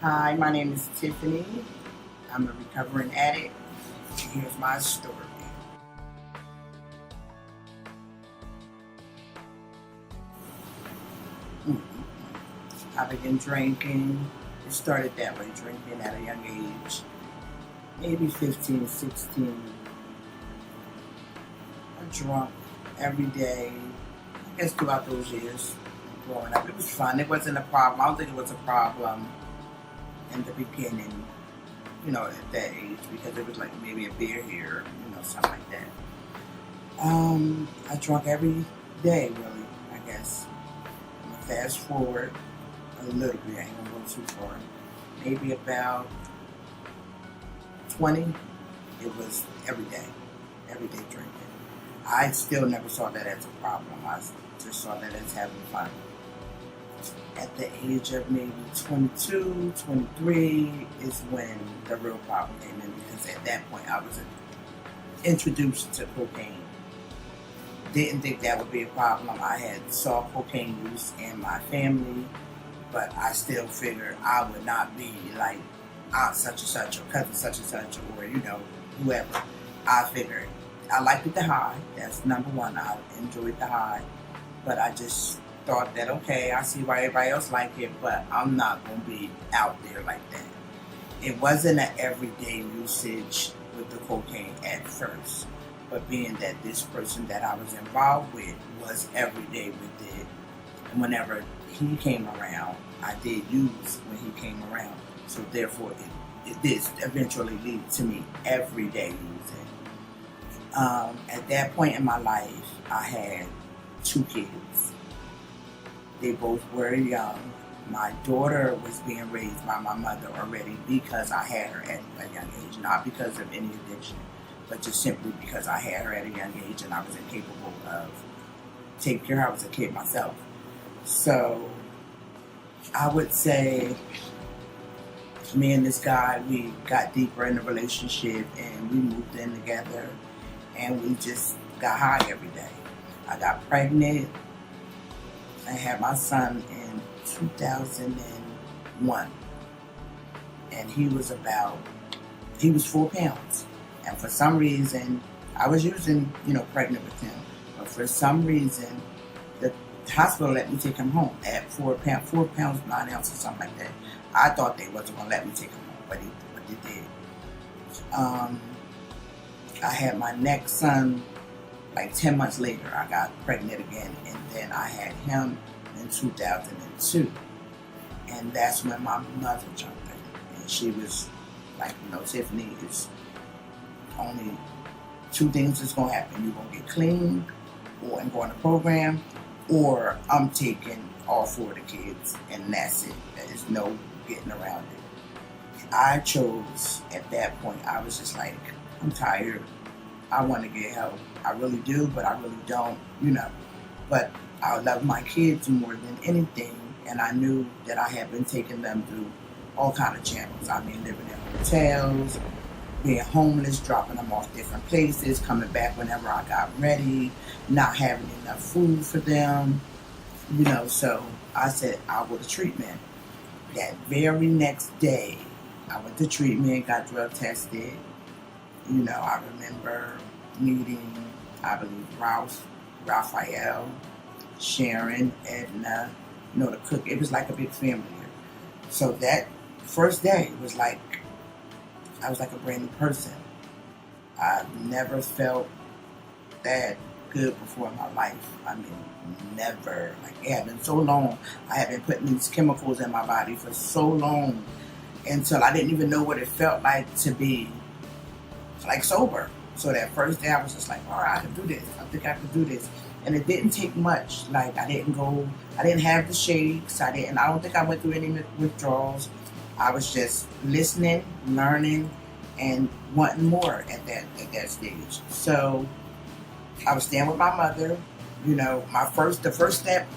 Hi, my name is Tiffany. I'm a recovering addict. Here's my story. Mm. I began drinking. It started that way, drinking at a young age, maybe 15, 16. I drunk every day, I guess throughout those years growing up. It was fun. It wasn't a problem. I don't think it was a problem in the beginning, at that age, because it was like maybe a beer here, something like that. I drunk every day, really, I guess. I'm gonna fast forward a little bit, I ain't gonna go too far. Maybe about 20, it was every day drinking. I still never saw that as a problem. I just saw that as having fun. At the age of maybe 22, 23 is when the real problem came in, because at that point I was introduced to cocaine. Didn't think that would be a problem. I had saw cocaine use in my family, but I still figured I would not be like aunt such and such or cousin such and such or whoever. I figured I liked the high. That's number one. I enjoyed the high, but I just thought that okay, I see why everybody else like it, but I'm not gonna be out there like that. It wasn't an everyday usage with the cocaine at first, but being that this person that I was involved with was every day with it, and whenever he came around, I did use when he came around. So therefore, it did eventually lead to me every day using. At that point in my life, I had two kids. They both were young. My daughter was being raised by my mother already because I had her at a young age, not because of any addiction, but just simply because I had her at a young age and I was incapable of taking care of her. I was a kid myself. So I would say me and this guy, we got deeper in the relationship and we moved in together and we just got high every day. I got pregnant. I had my son in 2001 and he was 4 pounds. And for some reason, I was using, pregnant with him, but for some reason, the hospital let me take him home at 4 pounds, 9 ounces, something like that. I thought they wasn't gonna let me take him home, but they did. I had my next son like 10 months later. I got pregnant again, and then I had him in 2002. And that's when my mother jumped in. And she was like, Tiffany, is only two things that's going to happen. You're going to get clean and go on the program, or I'm taking all 4 of the kids, and that's it. There's no getting around it. I chose, at that point, I was just like, I'm tired. I want to get help. I really do, but I really don't, But I love my kids more than anything, and I knew that I had been taking them through all kind of channels. I mean, living in hotels, being homeless, dropping them off different places, coming back whenever I got ready, not having enough food for them, So I said, I'll go to treatment. That very next day, I went to treatment, got drug tested. I remember meeting, I believe, Raphael, Sharon, Edna, the cook. It was like a big family here. So that first day was like, I was like a brand new person. I've never felt that good before in my life. I mean, never. Like, it had been so long. I had been putting these chemicals in my body for so long until I didn't even know what it felt like to be like sober. So that first day I was just like, all right, I can do this. I think I can do this. And it didn't take much. Like, I didn't have the shakes. I don't think I went through any withdrawals. I was just listening, learning, and wanting more at that stage. So I was staying with my mother. The first step,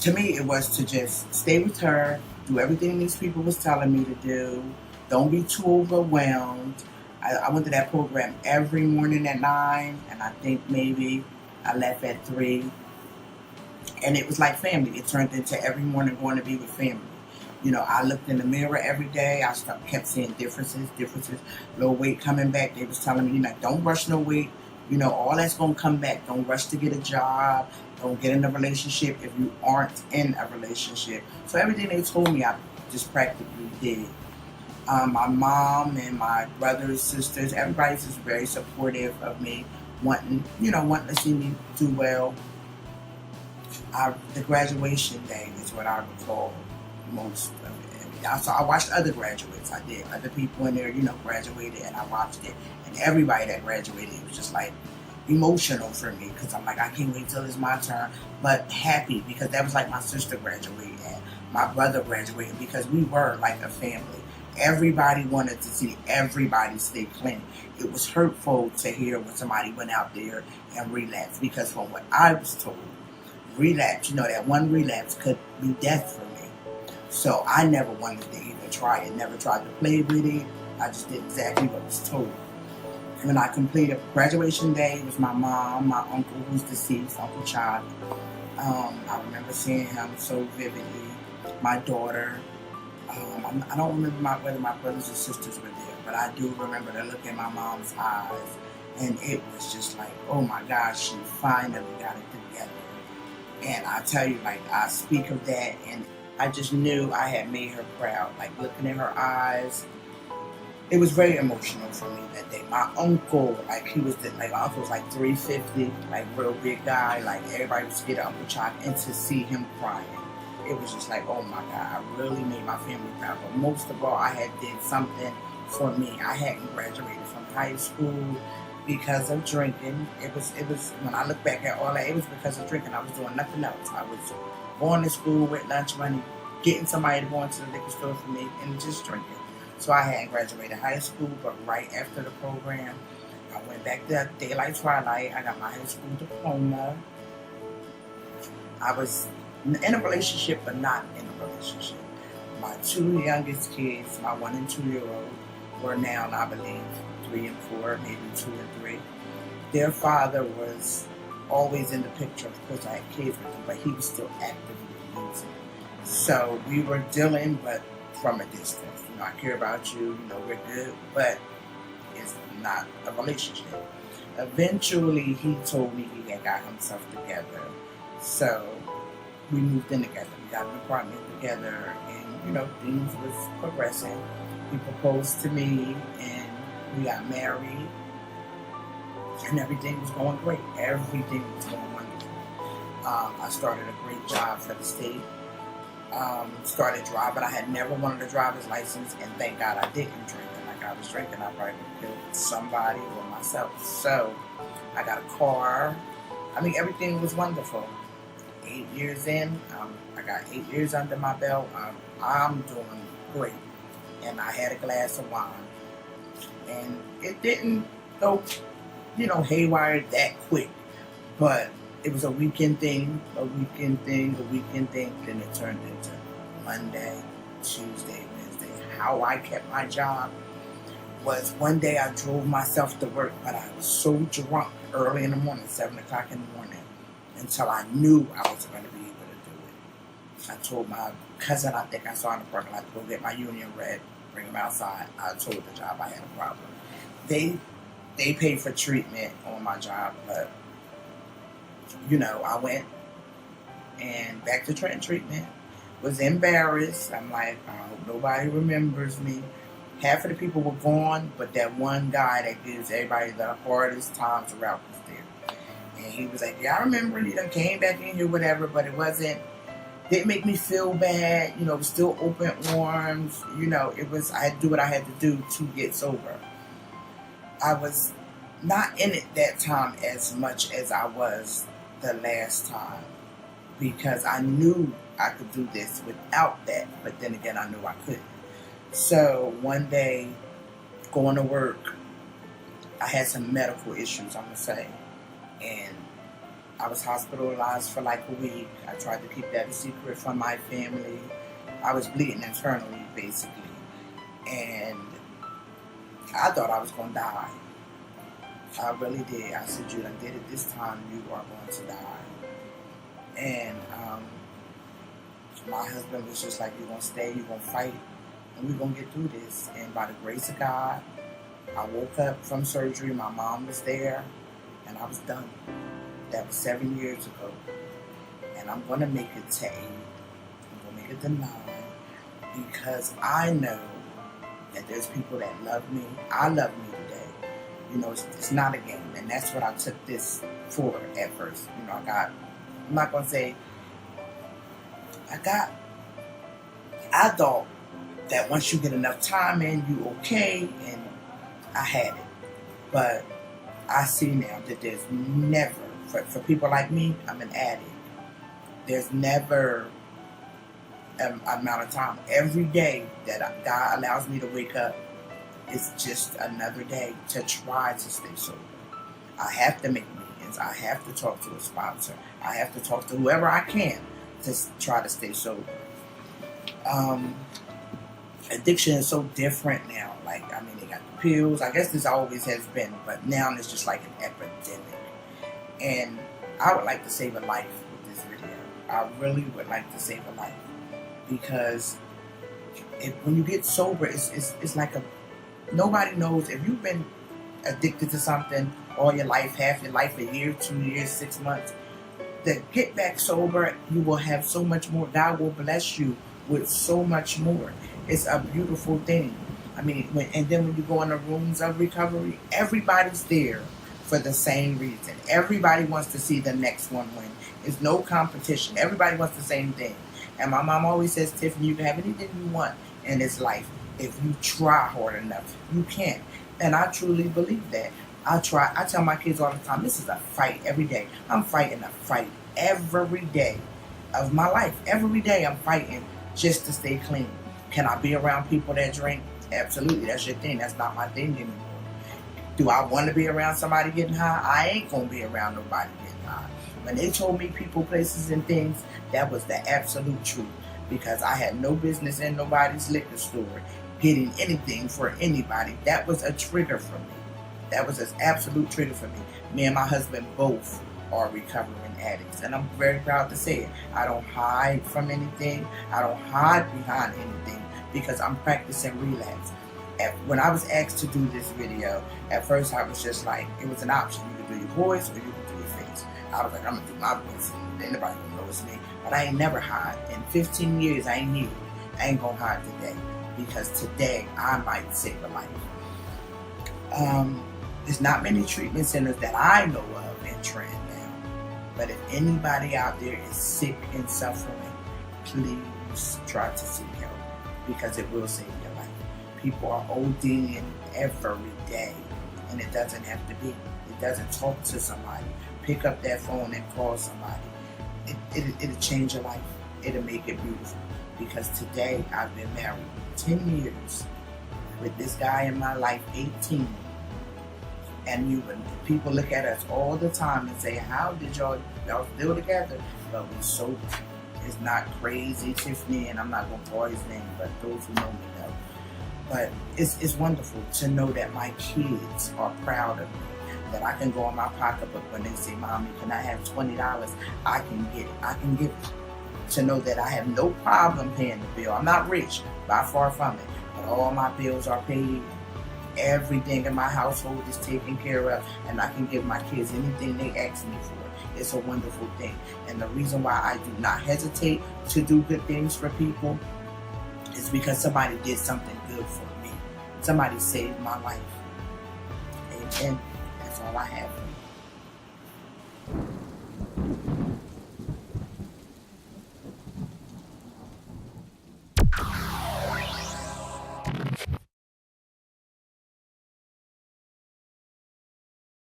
to me, it was to just stay with her, do everything these people was telling me to do. Don't be too overwhelmed. I went to that program every morning at 9, and I think maybe I left at 3. And it was like family. It turned into every morning going to be with family. You know, I looked in the mirror every day. I kept seeing differences, low weight coming back. They was telling me, you know, don't rush no weight. You know, all that's going to come back. Don't rush to get a job. Don't get in a relationship if you aren't in a relationship. So everything they told me, I just practically did. My mom and my brothers, sisters, everybody's just very supportive of me, wanting to see me do well. The graduation day is what I recall most of it. So I watched other graduates. I did. Other people in there, graduated, and I watched it. And everybody that graduated, it was just like emotional for me because I'm like, I can't wait till it's my turn. But happy because that was like my sister graduated and my brother graduated because we were like a family. Everybody wanted to see everybody stay clean. It was hurtful to hear when somebody went out there and relapsed because from what I was told, relapse, that one relapse could be death for me. So I never wanted to even try it, never tried to play with it. I just did exactly what was told. When I completed graduation day, it was my mom, my uncle who's deceased, Uncle Charlie. I remember seeing him so vividly. My daughter. I don't remember whether my brothers or sisters were there, but I do remember the look in my mom's eyes. And it was just like, oh my gosh, she finally got it together. And I tell you, like, I speak of that, and I just knew I had made her proud. Like, looking in her eyes, it was very emotional for me that day. My uncle, my uncle was like 350, like real big guy. Like everybody was scared of Uncle Chuck, and to see him crying, it was just like, oh my God, I really made my family proud. But most of all, I had did something for me. I hadn't graduated from high school because of drinking. It was when I look back at all that, it was because of drinking. I was doing nothing else. I was going to school with lunch money, getting somebody to go into the liquor store for me, and just drinking. So I hadn't graduated high school, but right after the program, I went back to Daylight Twilight. I got my high school diploma. I was in a relationship, but not in a relationship. My two youngest kids, my 1 and 2 year old, were now, I believe, 3 and 4, maybe 2 and 3. Their father was always in the picture. Of course, I had kids with him, but he was still actively using. So we were dealing, but from a distance. I care about you, we're good, but it's not a relationship. Eventually, he told me he had got himself together. So we moved in together. We got an apartment together, and, things was progressing. He proposed to me, and we got married, and everything was going great. Everything was going wonderful. I started a great job for the state. Started driving. I had never wanted a driver's license, and thank God I didn't drink. And like I was drinking, I probably would kill somebody or myself. So I got a car. I mean, everything was wonderful. 8 years in, I got 8 years under my belt. I'm doing great. And I had a glass of wine. And it didn't go, haywire that quick. But it was a weekend thing, then it turned into Monday, Tuesday, Wednesday. How I kept my job was one day I drove myself to work, but I was so drunk early in the morning, 7 o'clock in the morning, until I knew I was going to be able to do it. I told my cousin, I think I saw in the parking lot, to go get my union red, bring him outside. I told the job I had a problem. They paid for treatment on my job, but I went and back to Trenton treatment. Was embarrassed. I'm like, I hope nobody remembers me. Half of the people were gone, but that one guy that gives everybody the hardest time throughout was there. And he was like, yeah, I remember you done came back in here, whatever, but didn't make me feel bad. It was still open arms. I had to do what I had to do to get sober. I was not in it that time as much as I was the last time because I knew I could do this without that, but then again I knew I couldn't. So one day going to work, I had some medical issues, I'm gonna say, and I was hospitalized for like a week. I tried to keep that a secret from my family. I was bleeding internally basically, and I thought I was gonna die. I really did. I said, you done did it this time, you are going to die. And my husband was just like, you're going to stay, you're going to fight, and we're going to get through this. And by the grace of God, I woke up from surgery, my mom was there, and I was done. That was 7 years ago. And I'm going to make it to 8. I'm going to make it to 9. Because I know that there's people that love me. I love me today. You know, it's not a game. And that's what I took this for at first. You know, I'm not going to say, I thought that once you get enough time in, you okay, and I had it. But I see now that there's never, for people like me, I'm an addict. There's never an amount of time. Every day that God allows me to wake up, it's just another day to try to stay sober. I have to make meetings. I have to talk to a sponsor. I have to talk to whoever I can to try to stay sober. Addiction is so different now. Like, I mean, they got the pills. I guess this always has been, but now it's just like an epidemic. And I would like to save a life with this video. I really would like to save a life, because when you get sober, it's like nobody knows if you've been addicted to something all your life, half your life, a year, 2 years, 6 months. To get back sober, you will have so much more. God will bless you with so much more. It's a beautiful thing. I mean, and then when you go in the rooms of recovery, everybody's there for the same reason. Everybody wants to see the next one win. There's no competition. Everybody wants the same thing. And my mom always says, Tiffany, you can have anything you want in this life. If you try hard enough, you can. And I truly believe that. I tell my kids all the time, this is a fight every day. I'm fighting a fight every day of my life. Every day I'm fighting just to stay clean. Can I be around people that drink? Absolutely. That's your thing. That's not my thing anymore. Do I want to be around somebody getting high? I ain't going to be around nobody getting high. When they told me people, places, and things, that was the absolute truth. Because I had no business in nobody's liquor store getting anything for anybody. That was a trigger for me. That was an absolute trigger for me. Me and my husband both are recovering addicts. And I'm very proud to say it. I don't hide from anything. I don't hide behind anything, because I'm practicing relapse. When I was asked to do this video, at first I was just like, it was an option. You could do your voice or you could do your face. I was like, I'm going to do my voice. Anybody gonna know it's me. But I ain't never hide. In 15 years, I ain't here. I ain't going to hide today. Because today, I might save a life. There's not many treatment centers that I know of in Trent now. But if anybody out there is sick and suffering, please try to seek help, because it will save your life. People are ODing every day, and it doesn't have to be. It doesn't. Talk to somebody. Pick up that phone and call somebody. It'll change your life. It'll make it beautiful. Because today, I've been married 10 years with this guy in my life, 18. And people look at us all the time and say, how did y'all still together? But we're sober. It's not crazy, Tiffany, and I'm not going to call his name, but those who know me know. But it's wonderful to know that my kids are proud of me, that I can go in my pocketbook when they say, Mommy, can I have $20? I can get it. I can give it. To know that I have no problem paying the bill. I'm not rich, by far from it, but all my bills are paid. Everything in my household is taken care of, and I can give my kids anything they ask me for. It's a wonderful thing. And the reason why I do not hesitate to do good things for people is because somebody did something good for me. Somebody saved my life. Amen. That's all I have for you.